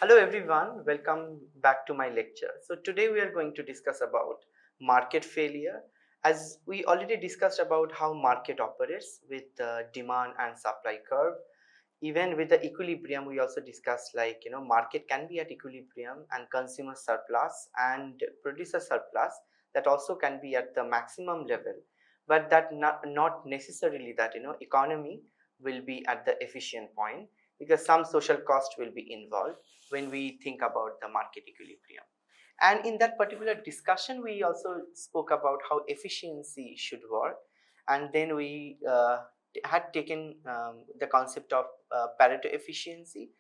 Hello everyone, welcome back to my lecture. So today we are going to discuss about market failure. As we already discussed about how market operates with the demand and supply curve. Even with the equilibrium, we also discussed market can be at equilibrium and consumer surplus and producer surplus that also can be at the maximum level, but that not necessarily that economy will be at the efficient point, because some social cost will be involved when we think about the market equilibrium. And in that particular discussion, we also spoke about how efficiency should work. And then we had taken the concept of Pareto efficiency.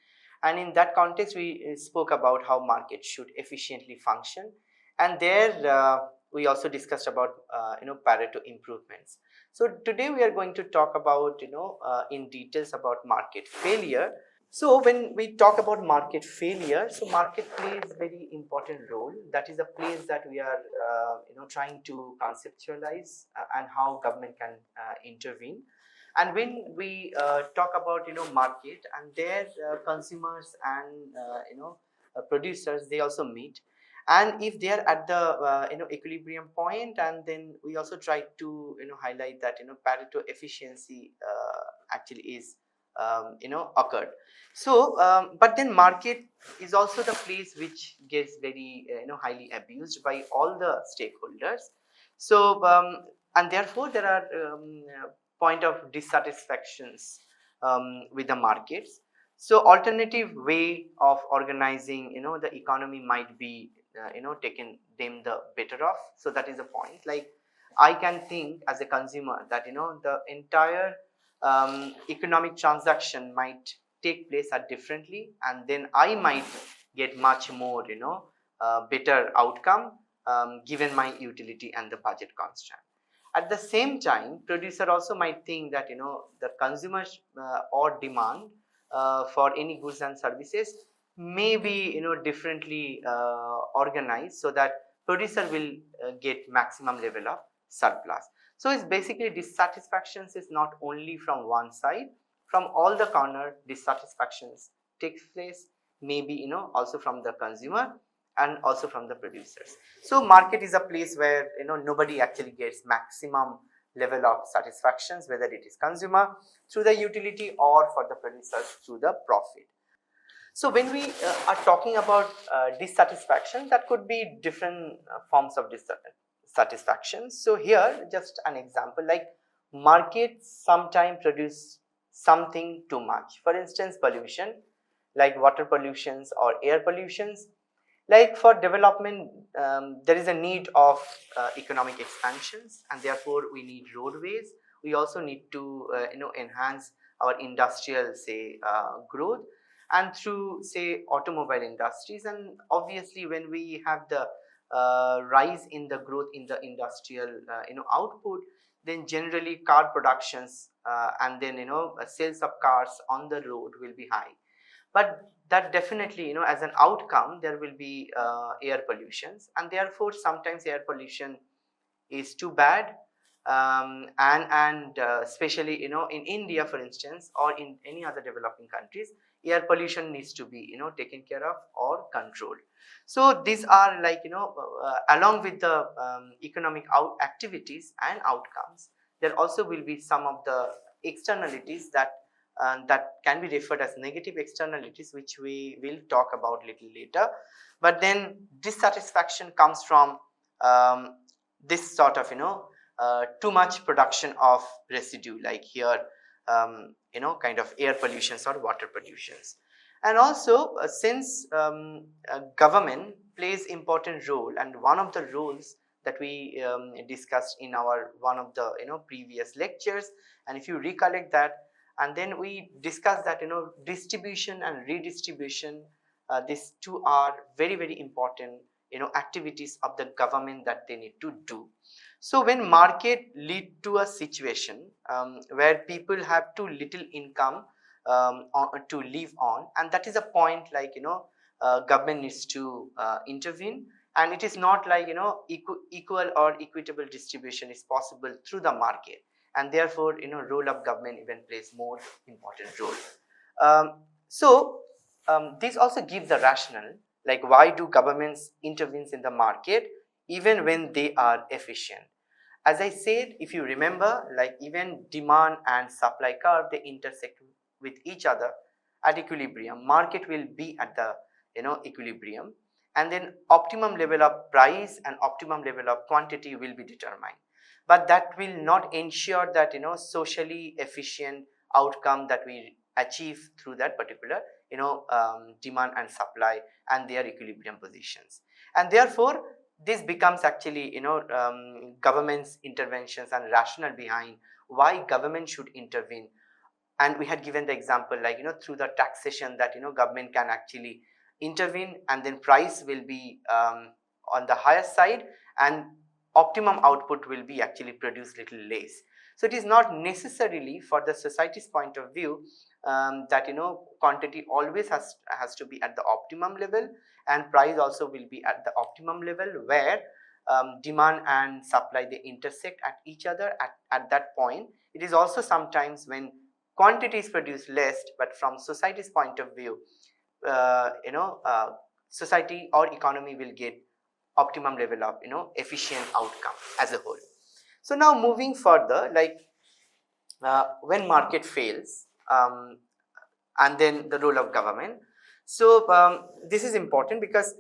And in that context, we spoke about how markets should efficiently function. And there we also discussed about Pareto improvements. So today we are going to talk about in details about market failure. So when we talk about market failure, so market plays very important role. That is a place that we are trying to conceptualize and how government can intervene. And when we talk about market and their consumers and producers, they also meet. And if they are at the equilibrium point, and then we also try to highlight that Pareto efficiency actually is occurred. So but then market is also the place which gets very highly abused by all the stakeholders. So and therefore there are point of dissatisfactions with the markets. So alternative way of organizing the economy might be taken them the better off. So that is the point. Like, I can think as a consumer that the entire economic transaction might take place at differently, and then I might get much more better outcome given my utility and the budget constraint. At the same time, producer also might think that the consumers or demand for any goods and services may be differently organized, so that producer will get maximum level of surplus. So it's basically dissatisfactions is not only from one side, from all the corner dissatisfactions takes place, maybe also from the consumer and also from the producers. So market is a place where nobody actually gets maximum level of satisfactions, whether it is consumer through the utility or for the producers through the profit. So when we are talking about dissatisfaction, that could be different forms of dissatisfaction. So here just an example, like markets sometimes produce something too much. For instance, pollution, like water pollutions or air pollutions. Like for development, there is a need of economic expansions, and therefore we need roadways. We also need to enhance our industrial growth, and through automobile industries. And obviously when we have the rise in the growth in the industrial output, then generally car productions and then sales of cars on the road will be high. But that definitely as an outcome there will be air pollutions, and therefore sometimes air pollution is too bad. And especially in India, for instance, or in any other developing countries, air pollution needs to be taken care of or controlled. So these are along with the economic activities and outcomes, there also will be some of the externalities that can be referred as negative externalities, which we will talk about little later. But then dissatisfaction comes from this sort of too much production of residue, like here kind of air pollutions or water pollutions. And also since government plays important role, and one of the roles that we discussed in our one of the previous lectures, and if you recollect that, and then we discussed that distribution and redistribution, these two are very very important activities of the government that they need to do. So when market lead to a situation where people have too little income to live on, and that is a point government needs to intervene. And it is not like equal or equitable distribution is possible through the market, and therefore role of government even plays more important role. So This also gives the rationale, like why do governments intervene in the market even when they are efficient. As I said, if you remember, like even demand and supply curve, they intersect with each other at equilibrium. Market will be at the equilibrium, and then optimum level of price and optimum level of quantity will be determined. But that will not ensure that socially efficient outcome that we achieve through that particular demand and supply and their equilibrium positions. And therefore this becomes actually government's interventions and rationale behind why government should intervene. And we had given the example, like through the taxation, that government can actually intervene, and then price will be on the higher side, and optimum output will be actually produced little less. So it is not necessarily, for the society's point of view, that quantity always has to be at the optimum level, and price also will be at the optimum level, where demand and supply, they intersect at each other at that point. It is also sometimes when quantity is produced less, but from society's point of view, society or economy will get optimum level of efficient outcome as a whole. So now moving further, like when market fails, and then the role of government. So this is important because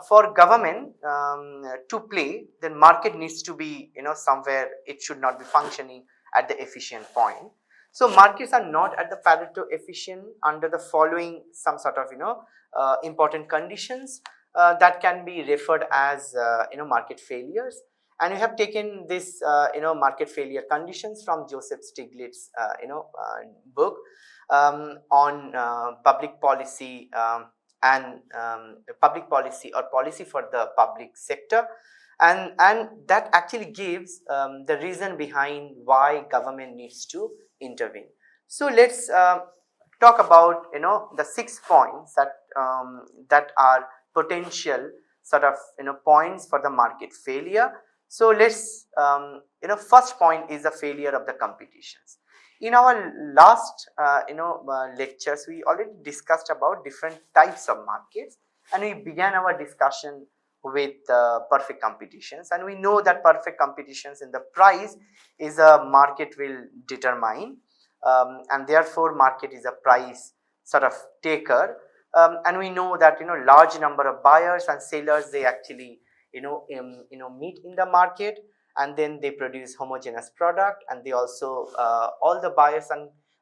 for government to play, then market needs to be somewhere, it should not be functioning at the efficient point. So markets are not at the Pareto efficient under the following some sort of important conditions that can be referred as market failures. And we have taken this market failure conditions from Joseph Stiglitz's book on public policy and public policy or policy for the public sector, and that actually gives the reason behind why government needs to intervene. So let's talk about the 6 points that that are potential sort of points for the market failure. So let's first point is the failure of the competitions. In our last lectures, we already discussed about different types of markets, and we began our discussion with perfect competitions, and we know that perfect competitions in the price is a market will determine, and therefore market is a price sort of taker, and we know that large number of buyers and sellers, they actually meet in the market, and then they produce homogeneous product, and they also all the buyers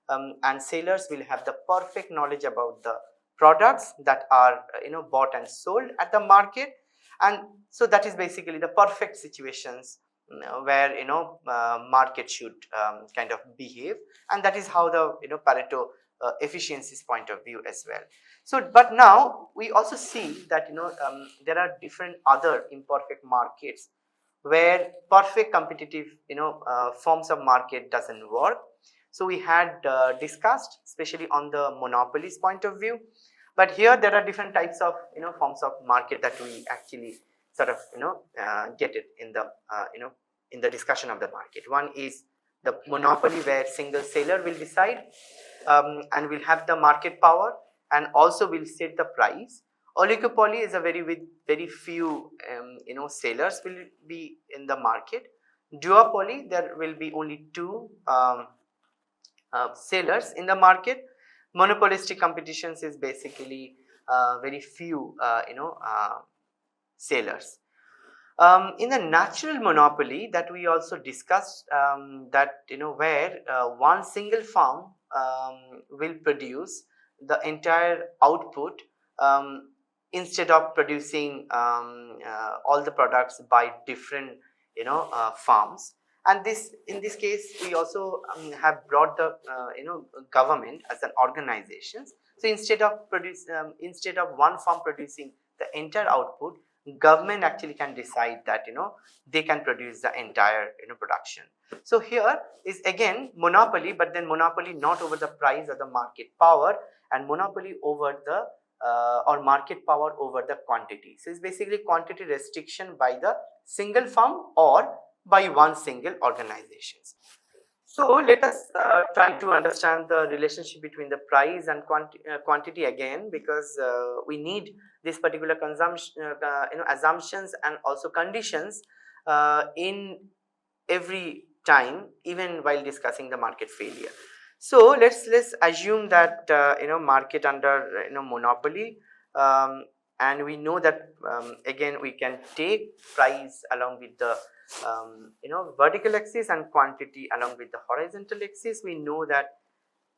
and sellers will have the perfect knowledge about the products that are bought and sold at the market. And so that is basically the perfect situations where market should kind of behave, and that is how the Pareto efficiencies point of view as well. So but now we also see that there are different other imperfect markets where perfect competitive forms of market doesn't work. So we had discussed especially on the monopolies point of view, but here there are different types of forms of market that we actually sort of get it in the in the discussion of the market. One is the monopoly, where single seller will decide and will have the market power and also will set the price. Oligopoly is a with very few sellers will be in the market. Duopoly, there will be only 2 sellers in the market. Monopolistic competitions is basically very few sellers. In the natural monopoly that we also discussed, that where one single farm will produce the entire output instead of producing all the products by different farms. And this, in this case, we also have brought the government as an organization. So instead of one farm producing the entire output, government actually can decide that they can produce the entire production. So here is again monopoly, but then monopoly not over the price or the market power, and monopoly over the or market power over the quantity. So it's basically quantity restriction by the single firm or by one single organization. So let us try to understand the relationship between the price and quantity again, because we need this particular consumption, assumptions and also conditions in every time, even while discussing the market failure. So let's assume that market under monopoly, and we know that again we can take price along with the vertical axis and quantity along with the horizontal axis. We know that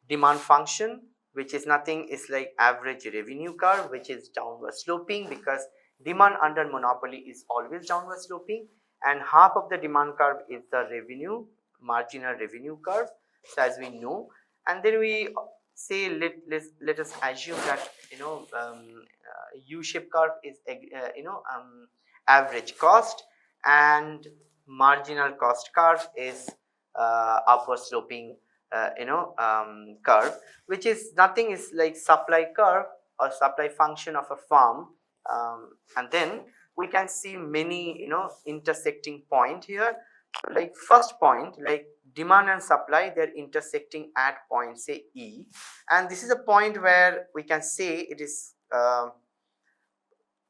demand function, which is nothing, is like average revenue curve, which is downward sloping, because demand under monopoly is always downward sloping, and half of the demand curve is the revenue, marginal revenue curve. So as we know, and then we say let us assume that U-shaped curve is average cost, and marginal cost curve is upward sloping curve, which is nothing, is like supply curve or supply function of a firm. And then we can see many intersecting point here. Like first point, like demand and supply, they're intersecting at point say E, and this is a point where we can say it is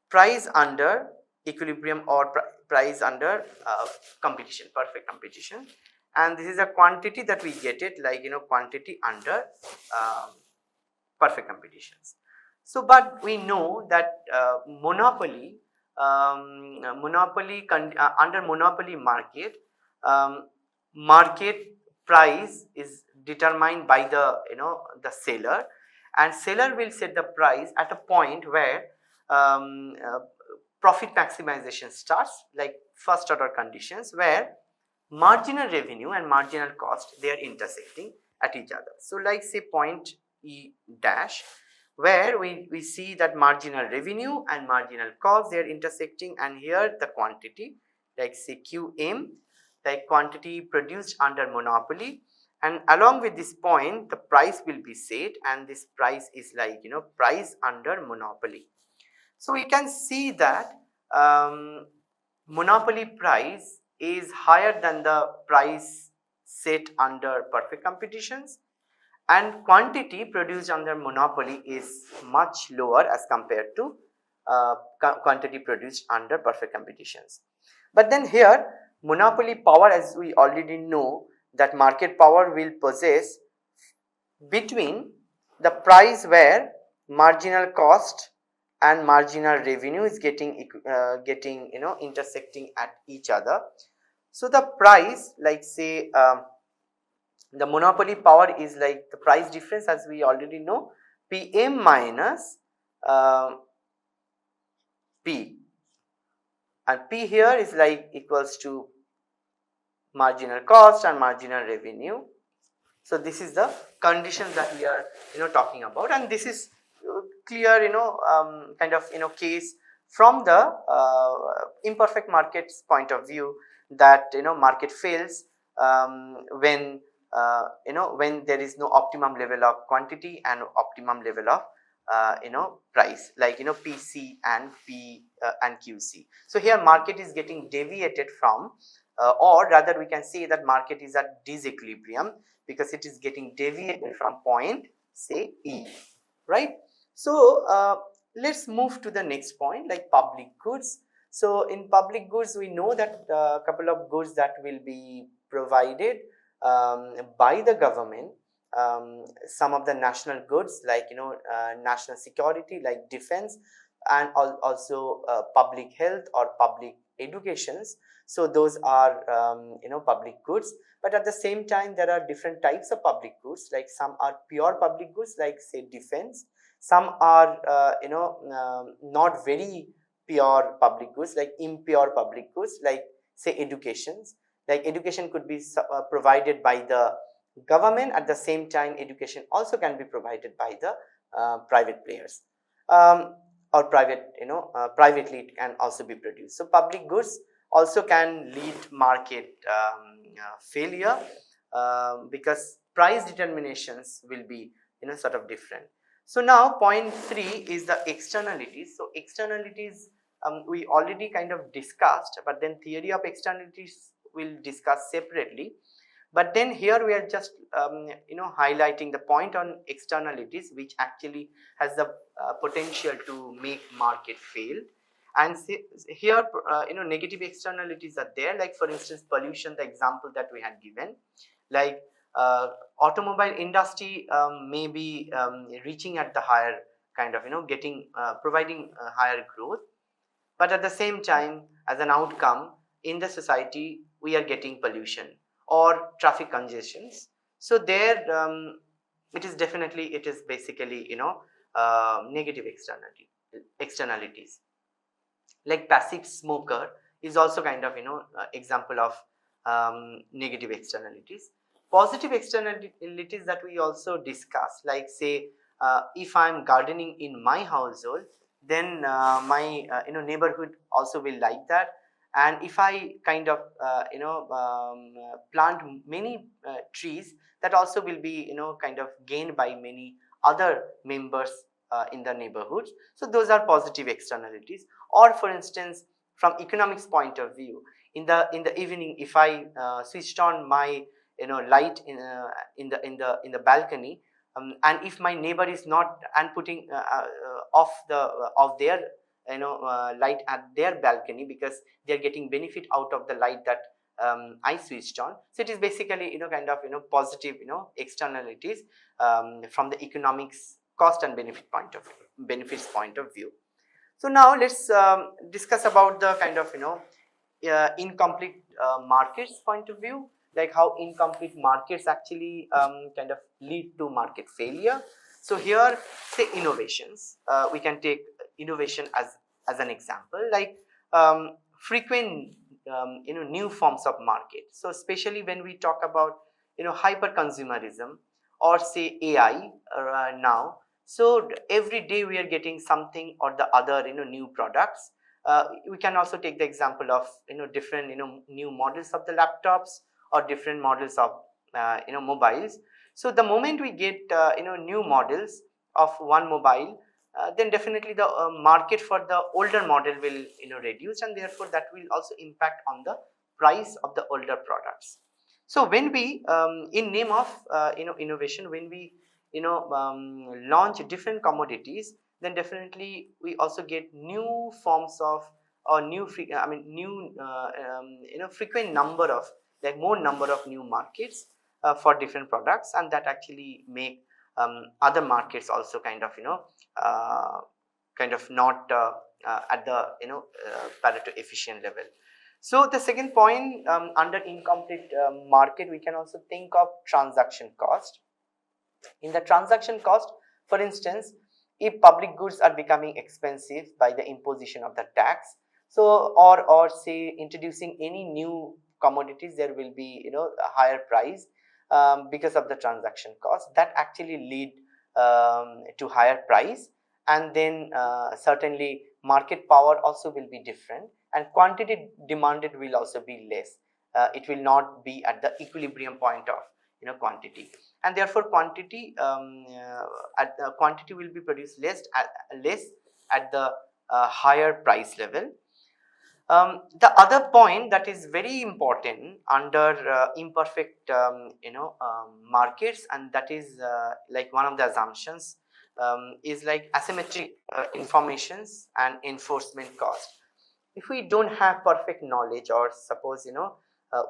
price under equilibrium or price under competition, perfect competition. And this is a quantity that we get it, like quantity under perfect competitions. So but we know that monopoly under monopoly market, market price is determined by the the seller, and seller will set the price at a point where profit maximization starts, like first order conditions, where marginal revenue and marginal cost, they are intersecting at each other. So like say point E dash, where we see that marginal revenue and marginal cost, they are intersecting, and here the quantity, like say QM, like quantity produced under monopoly, and along with this point the price will be set, and this price is like price under monopoly. So we can see that monopoly price is higher than the price set under perfect competitions, and quantity produced under monopoly is much lower as compared to quantity produced under perfect competitions. But then here monopoly power, as we already know, that market power will possess between the price where marginal cost and marginal revenue is getting intersecting at each other. So the price, like say the monopoly power is like the price difference, as we already know, PM minus P, and P here is like equals to marginal cost and marginal revenue. So this is the conditions that we are talking about, and this is clear kind of case from the imperfect markets point of view, that market fails when when there is no optimum level of quantity and optimum level of price, like PC and P and QC. So here market is getting deviated from, or rather we can say that market is at disequilibrium, because it is getting deviated from point say E, right? So let's move to the next point, like public goods. So in public goods, we know that a couple of goods that will be provided by the government, some of the national goods, like national security, like defense, and also public health or public educations. So those are public goods. But at the same time, there are different types of public goods, like some are pure public goods, like say defense. Some are not very pure public goods, like impure public goods, like say educations. Like education could be provided by the government, at the same time education also can be provided by the private players, or privately it can also be produced. So public goods also can lead market failure, because price determinations will be sort of different. So now point 3 is the externalities. So externalities we already kind of discussed, but then theory of externalities we'll discuss separately. But then here we are just highlighting the point on externalities, which actually has the potential to make market fail. And here negative externalities are there, like for instance pollution, the example that we had given. Like automobile industry may be reaching at the higher kind of getting providing higher growth, but at the same time, as an outcome in the society we are getting pollution or traffic congestions. So there it is basically negative externalities. Like passive smoker is also kind of example of negative externalities. Positive externalities that we also discuss, like say if I'm gardening in my household, then my neighborhood also will like that. And if I kind of plant many trees, that also will be kind of gained by many other members in the neighborhoods. So those are positive externalities. Or for instance, from economics point of view, in the evening, if I switched on my light in the balcony, and if my neighbor is not and putting off their light at their balcony, because they are getting benefit out of the light that I switched on. So it is basically kind of positive externalities from the economics cost and benefits point of view. So now let's discuss about the kind of incomplete markets point of view, like how incomplete markets actually kind of lead to market failure. So here, say innovations, we can take innovation as an example, like frequent new forms of market. So especially when we talk about hyper consumerism, or say AI now. So every day we are getting something or the other new products. We can also take the example of different new models of the laptops, or different models of mobiles. So the moment we get new models of one mobile, then definitely the market for the older model will reduce, and therefore that will also impact on the price of the older products. So when we in name of innovation, when we launch different commodities, then definitely we also get new forms of, or new frequent number of, like more number of new markets for different products, and that actually make other markets also kind of not at the Pareto efficient level. So the second point, under incomplete market, we can also think of transaction cost. In the transaction cost, for instance, if public goods are becoming expensive by the imposition of the tax, so or say introducing any new commodities, there will be a higher price because of the transaction cost, that actually lead to higher price. And then certainly market power also will be different, and quantity demanded will also be less. It will not be at the equilibrium point of quantity, and therefore quantity will be produced less at the higher price level. The other point that is very important under imperfect markets, and that is like one of the assumptions is like asymmetric informations and enforcement cost. If we don't have perfect knowledge, or suppose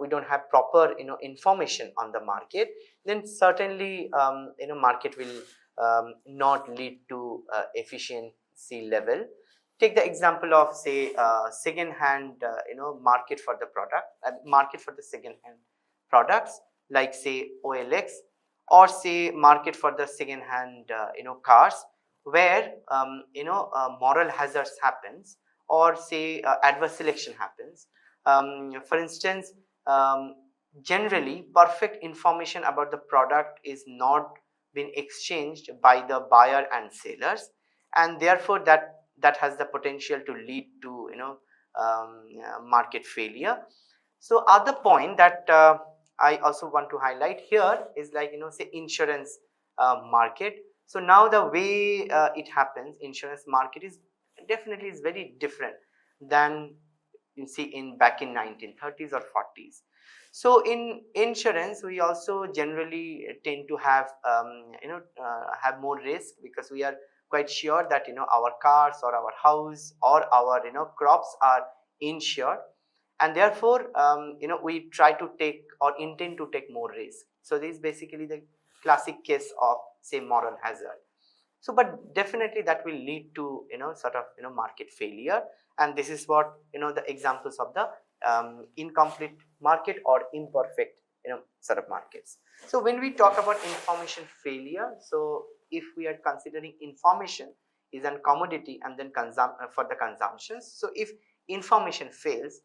we don't have proper information on the market, then certainly market will not lead to efficiency level. Take the example of say second hand market for the market for the second hand products, like say OLX, or say market for the second hand cars, where moral hazards happens, or say adverse selection happens. For instance, generally perfect information about the product is not been exchanged by the buyer and sellers, and therefore that has the potential to lead to market failure. So other point that I also want to highlight here is like say insurance market. So now the way it happens, insurance market is definitely is very different than you see in back in 1930s or 40s. So in insurance, we also generally tend to have have more risk, because we are quite sure that our cars or our house or our crops are insured, and therefore we try to take or intend to take more risk. So this is basically the classic case of, say, moral hazard. So but definitely that will lead to sort of market failure, and this is what the examples of the incomplete market or imperfect sort of markets. So when we talk about information failure, so if we are considering information is a commodity and then for the consumptions, so if information fails,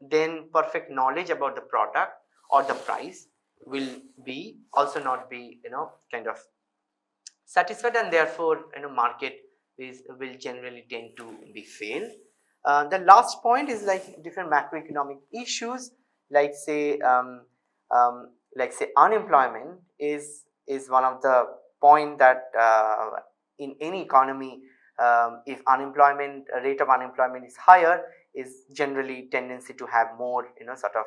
then perfect knowledge about the product or the price will be also not be kind of satisfied, and therefore market will generally tend to be fail. The last point is like different macroeconomic issues, like say unemployment is one of the point that in any economy, if unemployment rate of unemployment is higher, is generally tendency to have more sort of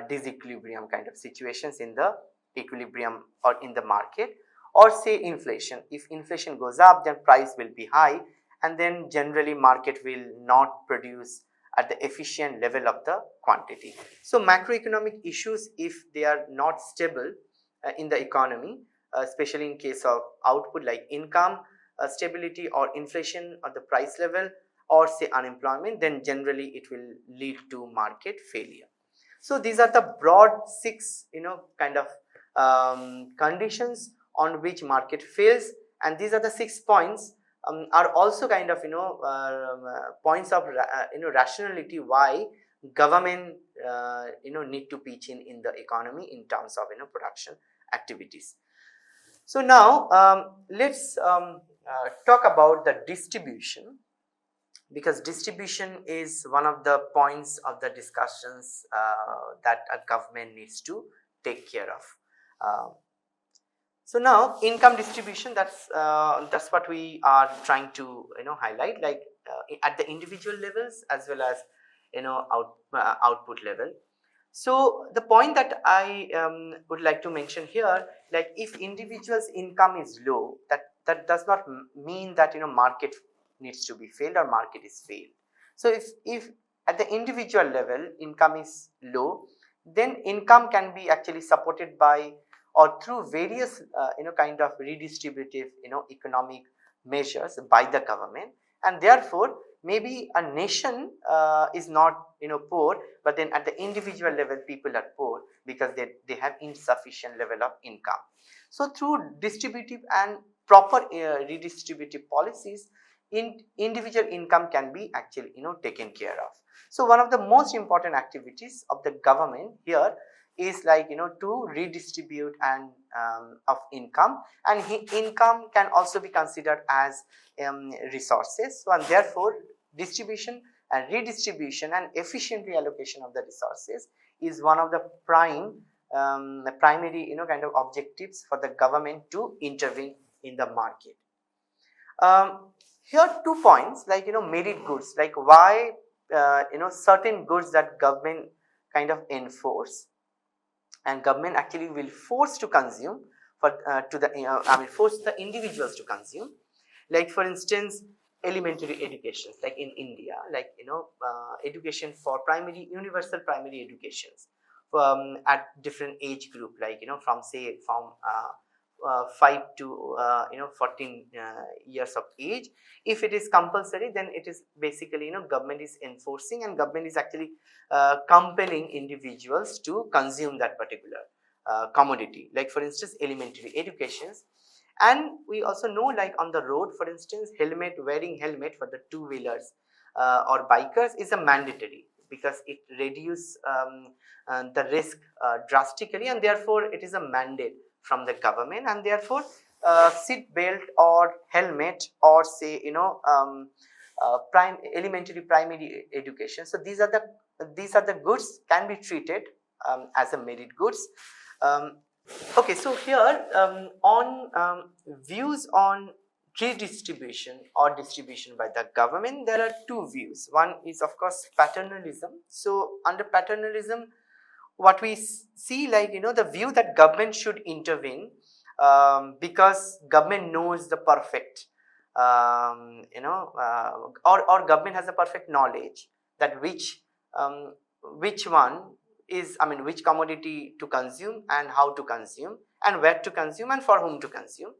disequilibrium kind of situations in the equilibrium or in the market. Or say inflation, if inflation goes up, then price will be high, and then generally market will not produce at the efficient level of the quantity. So macroeconomic issues, if they are not stable in the economy, especially in case of output like income stability, or inflation or the price level, or say unemployment, then generally it will lead to market failure. So these are the broad 6 kind of conditions on which market fails, and these are the 6 points are also kind of points of rationality why government need to pitch in the economy in terms of production activities. So now let's talk about the distribution, because distribution is one of the points of the discussions that a government needs to take care of. So now income distribution, that's what we are trying to highlight, like at the individual levels as well as output level. So the point that I would like to mention here, like if individuals income is low, that does not mean that market needs to be failed or market is failed. So if at the individual level income is low, then income can be actually supported by or through various kind of redistributive economic measures by the government, and therefore maybe a nation is not poor, but then at the individual level people are poor because they have insufficient level of income. So through distributive and proper redistributive policies, individual income can be actually taken care of. So one of the most important activities of the government here is like to redistribute and of income, and income can also be considered as resources. So and therefore distribution and redistribution and efficient reallocation of the resources is one of the primary kind of objectives for the government to intervene in the market. Here 2 points, like merit goods, like why certain goods that government kind of enforce and government actually will force to consume for to the force the individuals to consume. Like for instance, elementary education, like in India, like education for primary universal primary educations at different age group, like from say from 5 to 14 years of age. If it is compulsory, then it is basically government is enforcing, and government is actually compelling individuals to consume that particular commodity, like for instance elementary educations. And we also know, like on the road, for instance, wearing helmet for the two-wheelers or bikers is a mandatory, because it reduces the risk drastically, and therefore it is a mandate from the government, and therefore seat belt or helmet or say elementary primary education. So these are the goods can be treated as a merit goods. Okay, so here on views on redistribution or distribution by the government, there are 2 views. One is of course paternalism. So under paternalism, what we see, like, the view that government should intervene because government knows the perfect, or government has the perfect knowledge that which one is, which commodity to consume and how to consume and where to consume and for whom to consume.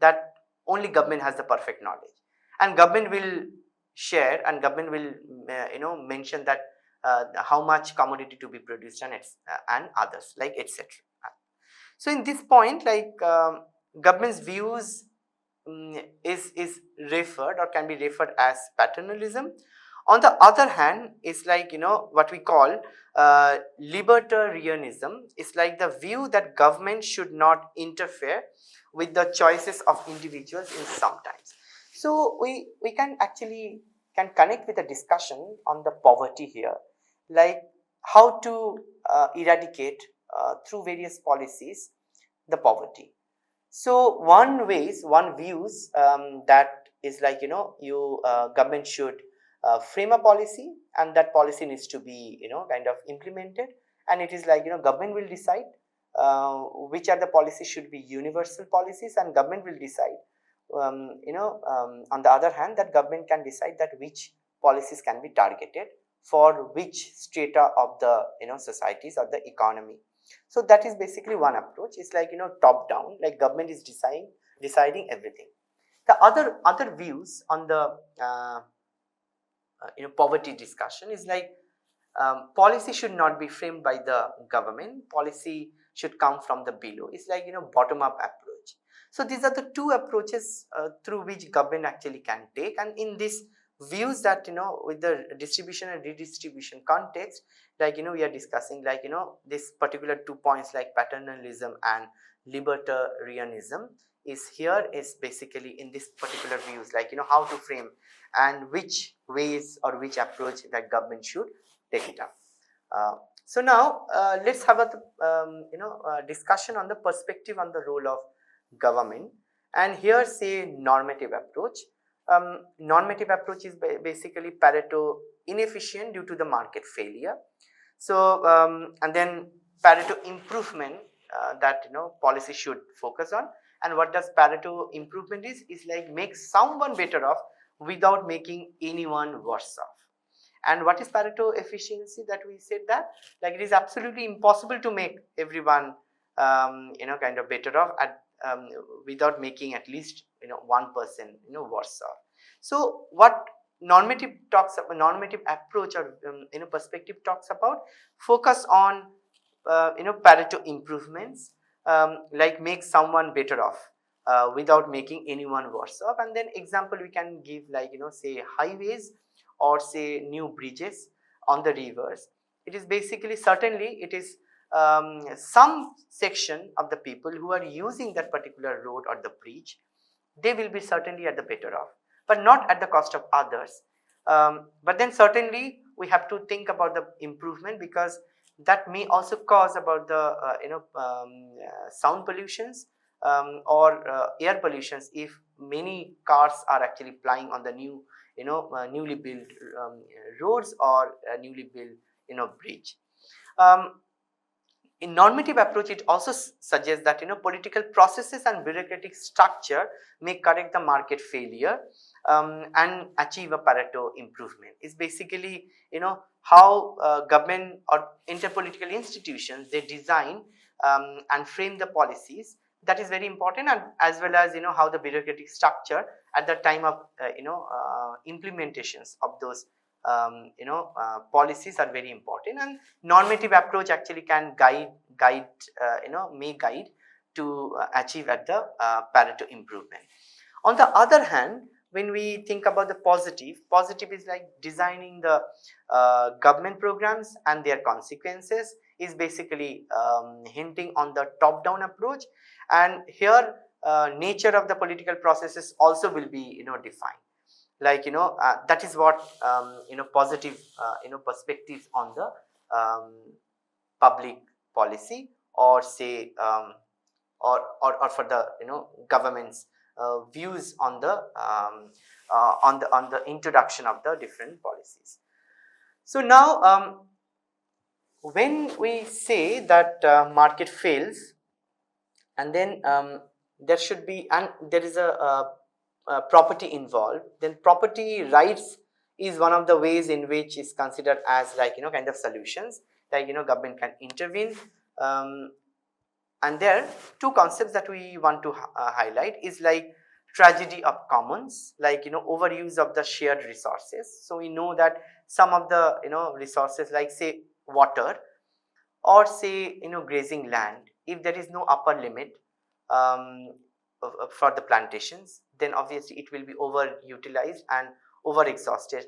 That only government has the perfect knowledge, and government will share, and government will mention that how much commodity to be produced, and others, like, etc. So in this point, like, government's views is referred or can be referred as paternalism. On the other hand, it's like, what we call libertarianism. It's like the view that government should not interfere with the choices of individuals in sometimes. So we can actually can connect with a discussion on the poverty here, like how to eradicate through various policies the poverty. So one views that is like, government should frame a policy, and that policy needs to be, kind of implemented, and it is like, government will decide which are the policies should be universal policies, and government will decide, on the other hand, that government can decide that which policies can be targeted for which strata of the societies or the economy. So that is basically one approach. It's like, top down, like government is deciding everything. The other views on the poverty discussion is like, policy should not be framed by the government. Policy should come from the below. It's like, bottom up approach. So these are the two approaches through which government actually can take. And in this views that, with the distribution and redistribution context, like, we are discussing, like, this particular 2 points, like paternalism and libertarianism, is basically in this particular views, like, how to frame and which ways or which approach that government should take it up. So now let's have a discussion on the perspective on the role of government. And here, say, normative approach. Normative approach is basically Pareto inefficient due to the market failure. So and then Pareto improvement that policy should focus on. And what does Pareto improvement is like, make someone better off without making anyone worse off. And what is Pareto efficiency? That we said that, like, it is absolutely impossible to make everyone kind of better off at without making at least one person worse off. So what normative approach or perspective talks about, focus on Pareto improvements, like make someone better off without making anyone worse off. And then example we can give, like, say highways or say new bridges on the rivers. It is basically, certainly it is some section of the people who are using that particular road or the bridge, they will be certainly at the better off, but not at the cost of others. But then certainly we have to think about the improvement, because that may also cause about the sound pollutions or air pollutions if many cars are actually plying on the new newly built roads or newly built bridge. In normative approach, it also suggests that political processes and bureaucratic structure may correct the market failure and achieve a Pareto improvement. It's basically how government or interpolitical institutions, they design and frame the policies. That is very important, and as well as how the bureaucratic structure at the time of implementations of those policies are very important. And normative approach actually can guide may guide to achieve at the Pareto improvement. On the other hand, when we think about the positive is like designing the government programs and their consequences, is basically hinting on the top down approach. And here nature of the political processes also will be defined, like that is what positive perspectives on the public policy, or say or for the government's views on the introduction of the different policies. So now when we say that market fails, and then there should be, and there is a property involved, then property rights is one of the ways in which is considered as like kind of solutions, like government can intervene. um, and there are two concepts that we want to highlight is like tragedy of commons, like overuse of the shared resources. So we know that some of the resources, like say water, or say grazing land, if there is no upper limit um, for the plantations, then obviously it will be overutilized and over exhausted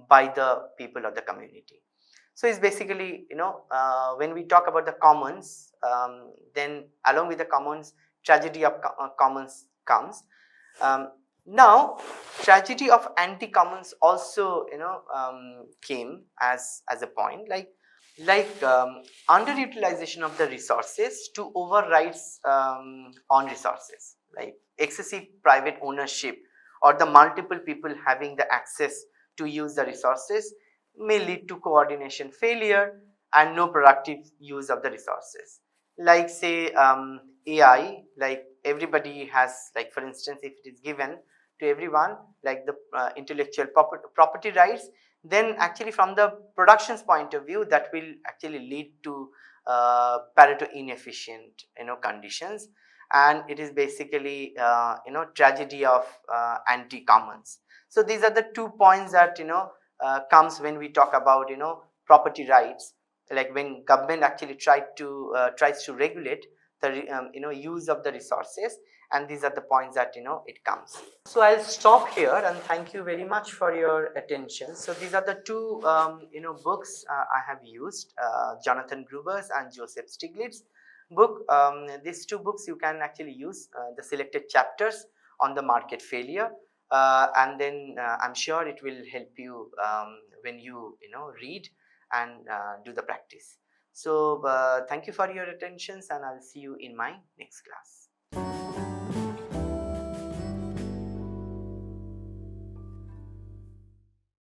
by the people of the community. So it's basically when we talk about the commons, then along with the commons, tragedy of commons comes. Now tragedy of anti-commons also came as a point, like underutilization of the resources to overrides on resources, like excessive private ownership or the multiple people having the access to use the resources may lead to coordination failure and no productive use of the resources. Like say AI, like everybody has, like for instance, if it is given to everyone, like the intellectual property rights, then actually from the productions point of view, that will actually lead to Pareto inefficient conditions, and it is basically tragedy of anti-commons. So these are the 2 points that comes when we talk about property rights, like when government actually tries to regulate the use of the resources, and these are the points that it comes. So I'll stop here and thank you very much for your attention. So these are the two books I have used, Jonathan Gruber's and Joseph Stiglitz book. These two books you can actually use the selected chapters on the market failure, and then I'm sure it will help you when you read and do the practice. So thank you for your attentions, and I'll see you in my next class.